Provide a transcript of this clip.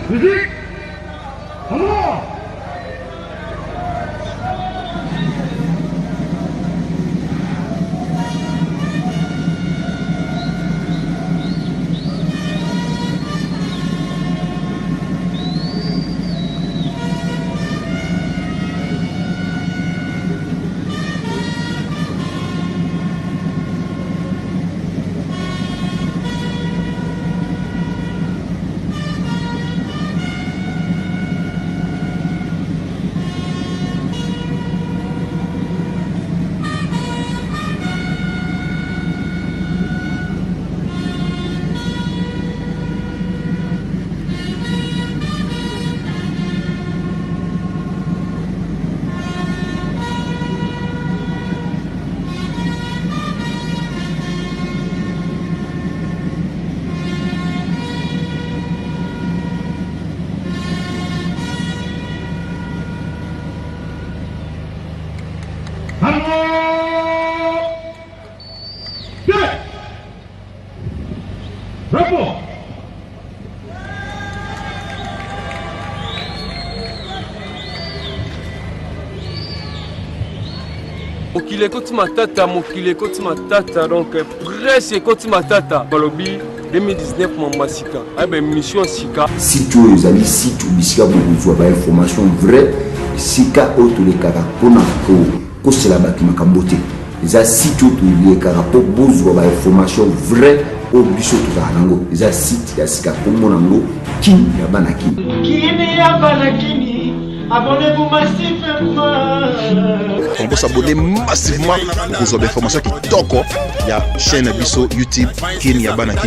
Musique. Alors. Bravo! Mokile koti matata, mokile koti matata, donc presse koti matata. Balobi 2019 Mambasika, avec mission Sika. Si tu es allé, si tu bisika beaucoup de information vraie, Sika auto les caractères pour c'est la bâtiment camboté. Les sites où les caractères besoin d'information vraie au biso tout à l'ango. Les sites ya Sika pour mon ango qui ya banakini. Qui ya banakini? Abonnez-vous massivement. On peut s'abonner massivement pour des informations qui toquent. Il y a chaîne Bisso YouTube Kin Yabana Kin.